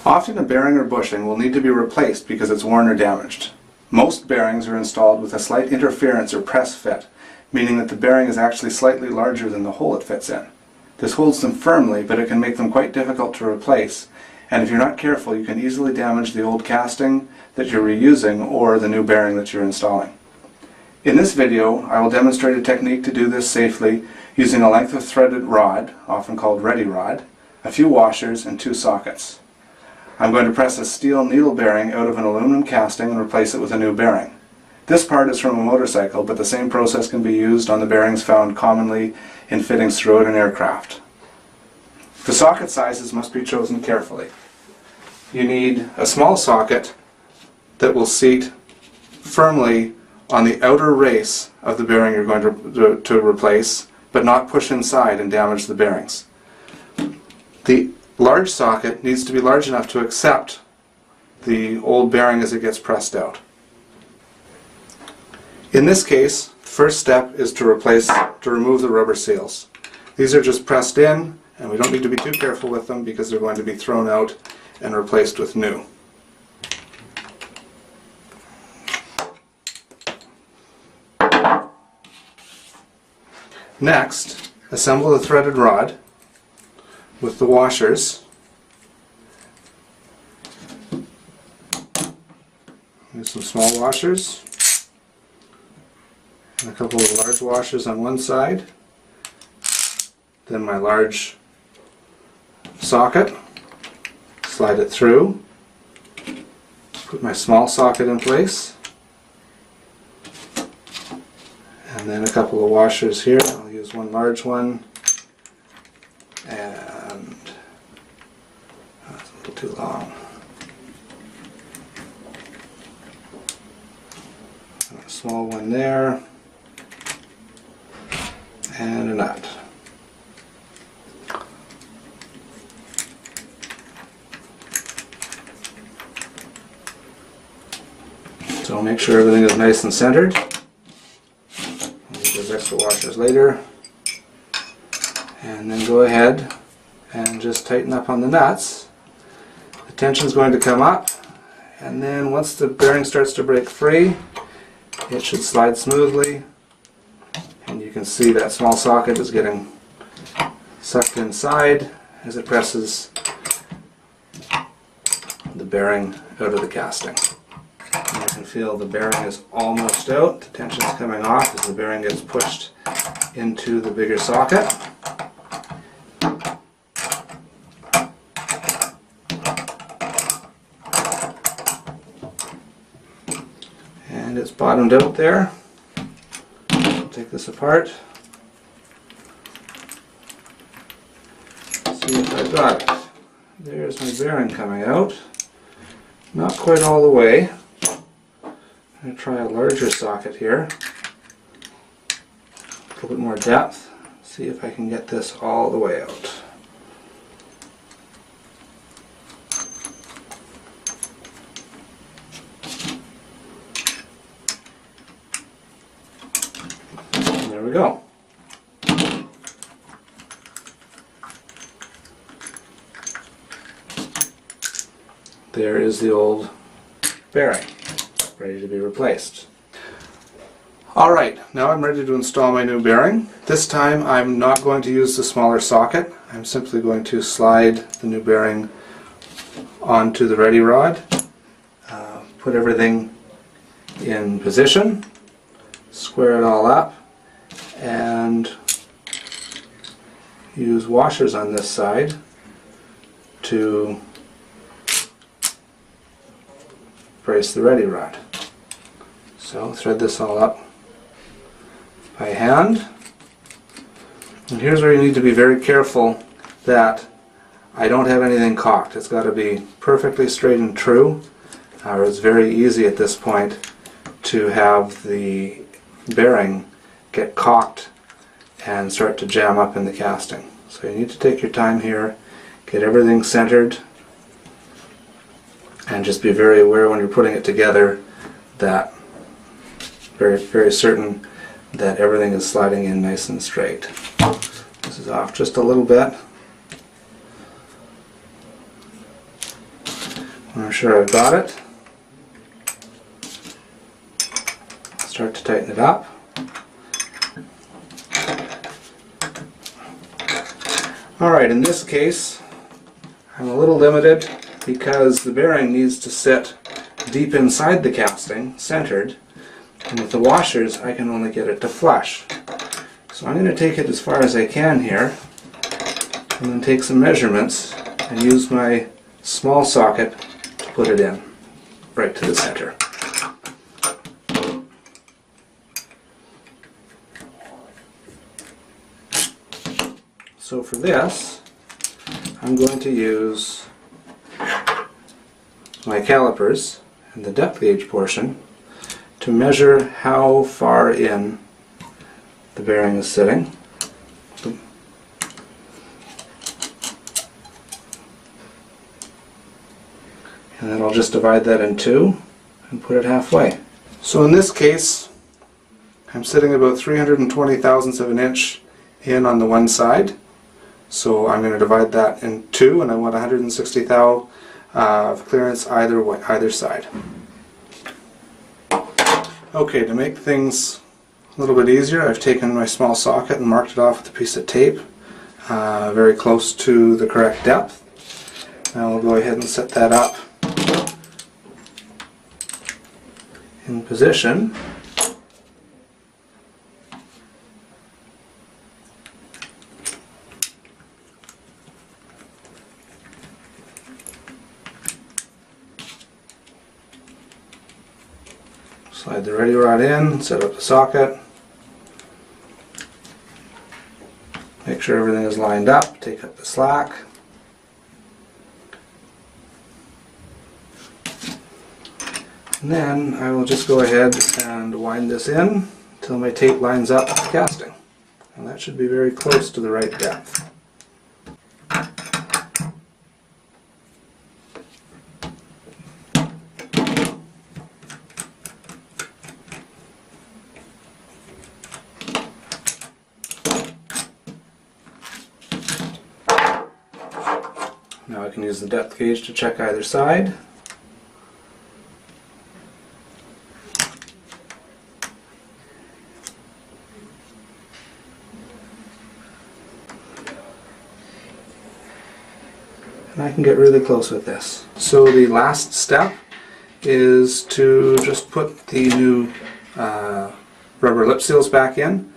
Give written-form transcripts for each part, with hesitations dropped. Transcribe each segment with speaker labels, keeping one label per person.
Speaker 1: Often a bearing or bushing will need to be replaced because it's worn or damaged. Most bearings are installed with a slight interference or press fit, meaning that the bearing is actually slightly larger than the hole it fits in. This holds them firmly, but it can make them quite difficult to replace, and if you're not careful you can easily damage the old casting that you're reusing or the new bearing that you're installing. In this video I will demonstrate a technique to do this safely using a length of threaded rod, often called ready rod, a few washers and 2 sockets. I'm going to press a steel needle bearing out of an aluminum casting and replace it with a new bearing. This part is from a motorcycle, but the same process can be used on the bearings found commonly in fittings throughout an aircraft. The socket sizes must be chosen carefully. You need a small socket that will seat firmly on the outer race of the bearing you're going to replace, but not push inside and damage the bearings. The large socket needs to be large enough to accept the old bearing as it gets pressed out. In this case, the first step is to remove the rubber seals. These are just pressed in, and we don't need to be too careful with them because they're going to be thrown out and replaced with new. Next, assemble the threaded rod with the washers. Use some small washers and a couple of large washers on one side. Then my large socket, slide it through, put my small socket in place, and then a couple of washers here. I'll use one large one, and that's a little too long. And a small one there, and a nut. So make sure everything is nice and centered. I'll use those extra washers later. And then go ahead and just tighten up on the nuts. The tension is going to come up, and then once the bearing starts to break free, it should slide smoothly, and you can see that small socket is getting sucked inside as it presses the bearing out of the casting. And you can feel the bearing is almost out. The tension is coming off as the bearing gets pushed into the bigger socket. And it's bottomed out there. I'll take this apart. See if I got it. There's my bearing coming out. Not quite all the way. I'm going to try a larger socket here. A little bit more depth. See if I can get this all the way out. There we go. There is the old bearing, ready to be replaced. Alright, now I'm ready to install my new bearing. This time I'm not going to use the smaller socket. I'm simply going to slide the new bearing onto the ready rod, put everything in position, square it all up, and use washers on this side to brace the ready rod. So thread this all up by hand. And here's where you need to be very careful that I don't have anything cocked. It's got to be perfectly straight and true, or it's very easy at this point to have the bearing get cocked and start to jam up in the casting. So you need to take your time here, get everything centered, and just be very aware when you're putting it together that very certain that everything is sliding in nice and straight. This is off just a little bit. When I'm sure I've got it, start to tighten it up. Alright, in this case I'm a little limited because the bearing needs to sit deep inside the casting, centered, and with the washers I can only get it to flush. So I'm going to take it as far as I can here and then take some measurements and use my small socket to put it in right to the center. So for this, I'm going to use my calipers and the depth gauge portion to measure how far in the bearing is sitting. And then I'll just divide that in two and put it halfway. So in this case, I'm sitting about 320 thousandths of an inch in on the one side. So I'm going to divide that in two, and I want 160 thou of clearance either side. Okay, to make things a little bit easier, I've taken my small socket and marked it off with a piece of tape, very close to the correct depth. Now we'll go ahead and set that up in position. Slide the ready rod in, set up the socket, make sure everything is lined up, take up the slack, and then I will just go ahead and wind this in until my tape lines up with the casting. And that should be very close to the right depth. Now I can use the depth gauge to check either side. And I can get really close with this. So the last step is to just put the new rubber lip seals back in,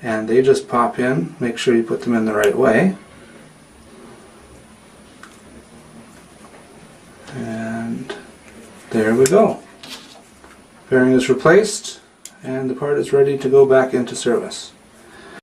Speaker 1: and they just pop in. Make sure you put them in the right way. And there we go. Bearing is replaced and the part is ready to go back into service.